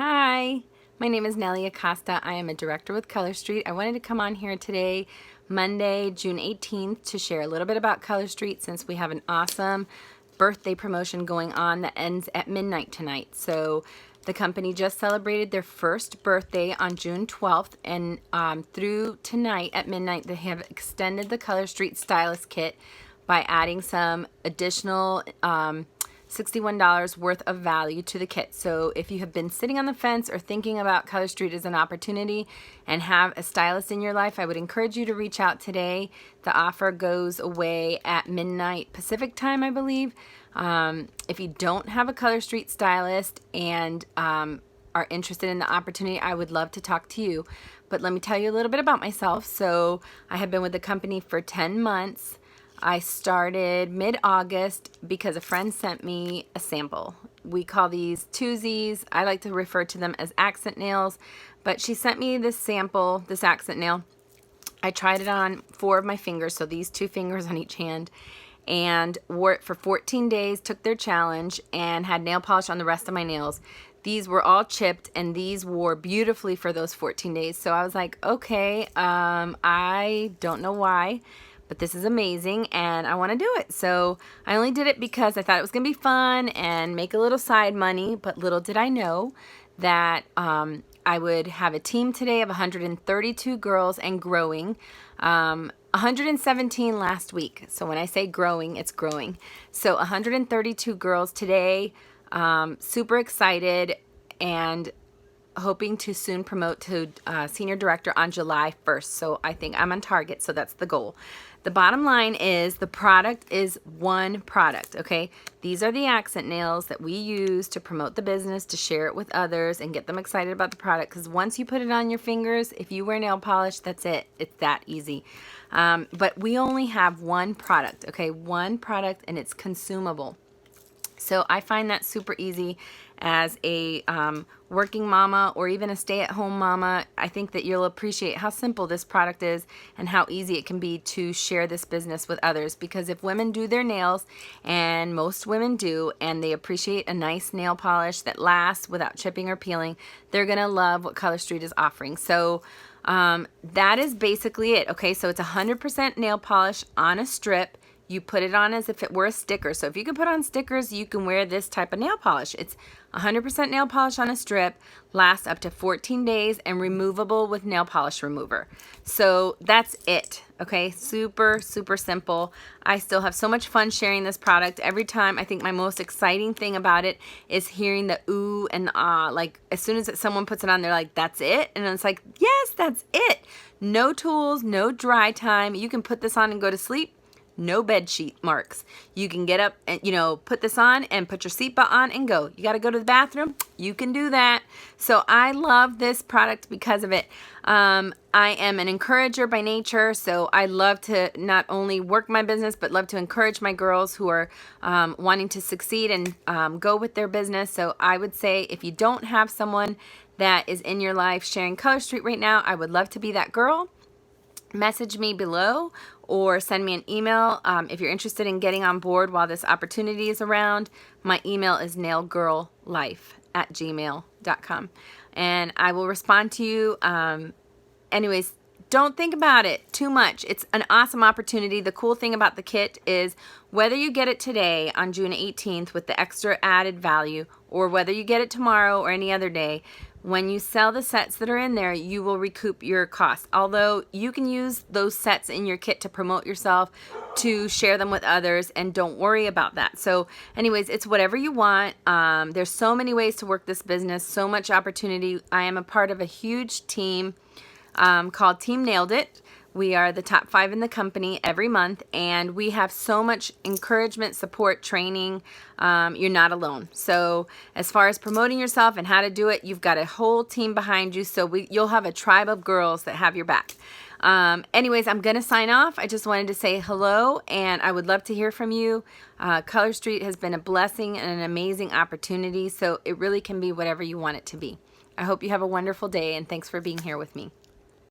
Hi, my name is Nellie Acosta. I am a director with Color Street. I wanted to come on here today, Monday, June 18th, to share a little bit about Color Street since we have an awesome birthday promotion going on that ends at midnight tonight. So the company just celebrated their first birthday on June 12th, and through tonight at midnight, they have extended the Color Street Stylist Kit by adding some additional $61 worth of value to the kit. So if you have been sitting on the fence or thinking about Color Street as an opportunity and have a stylist in your life, I would encourage you to reach out today. The offer goes away at midnight Pacific time, I believe. If you don't have a Color Street stylist and are interested in the opportunity, I would love to talk to you. But let me tell you a little bit about myself. So I have been with the company for 10 months. I started mid-August because a friend sent me a sample. We call these twosies. I like to refer to them as accent nails, but she sent me this sample, this accent nail. I tried it on 4 of my fingers, so these 2 fingers on each hand, and wore it for 14 days, took their challenge, and had nail polish on the rest of my nails. These were all chipped, and these wore beautifully for those 14 days. So I was like, okay, I don't know why, but this is amazing and I want to do it. So I only did it because I thought it was going to be fun and make a little side money, but little did I know that I would have a team today of 132 girls and growing. 117 last week. So when I say growing, it's growing. So 132 girls today. Super excited and hoping to soon promote to senior director on July 1st. So I think I'm on target. So that's the goal. The bottom line is the product is one product, okay? These are the accent nails that we use to promote the business, to share it with others and get them excited about the product, because once you put it on your fingers, if you wear nail polish, that's it. It's that easy. But we only have one product, okay? One product, and it's consumable. So I find that super easy as a working mama or even a stay-at-home mama. I think that you'll appreciate how simple this product is and how easy it can be to share this business with others. Because if women do their nails, and most women do, and they appreciate a nice nail polish that lasts without chipping or peeling, they're gonna love what Color Street is offering. So that is basically it. Okay, so it's 100% nail polish on a strip. You put it on as if it were a sticker. So if you can put on stickers, you can wear this type of nail polish. It's 100% nail polish on a strip, lasts up to 14 days, and removable with nail polish remover. So that's it, okay? Super, super simple. I still have so much fun sharing this product. Every time, I think my most exciting thing about it is hearing the ooh and the ah. Like, as soon as someone puts it on, they're like, that's it? And it's like, yes, that's it. No tools, no dry time. You can put this on and go to sleep. No bed sheet marks. You can get up and, put this on and put your seatbelt on and go. You got to go to the bathroom? You can do that. So I love this product because of it. I am an encourager by nature, so I love to not only work my business, but love to encourage my girls who are wanting to succeed and go with their business. So I would say if you don't have someone that is in your life sharing Color Street right now, I would love to be that girl. Message me below or send me an email if you're interested in getting on board while this opportunity is around. My email is nailgirllife@gmail.com, and I will respond to you. Anyways, don't think about it too much. It's an awesome opportunity. The cool thing about the kit is whether you get it today on June 18th with the extra added value, or whether you get it tomorrow or any other day, when you sell the sets that are in there, you will recoup your cost. Although you can use those sets in your kit to promote yourself, to share them with others, and don't worry about that. So anyways, it's whatever you want. There's so many ways to work this business, so much opportunity. I am a part of a huge team called Team Nailed It. We are the top 5 in the company every month, and we have so much encouragement, support, training. You're not alone. So as far as promoting yourself and how to do it, you've got a whole team behind you. So you'll have a tribe of girls that have your back. Anyways, I'm going to sign off. I just wanted to say hello, and I would love to hear from you. Color Street has been a blessing and an amazing opportunity, so it really can be whatever you want it to be. I hope you have a wonderful day, and thanks for being here with me.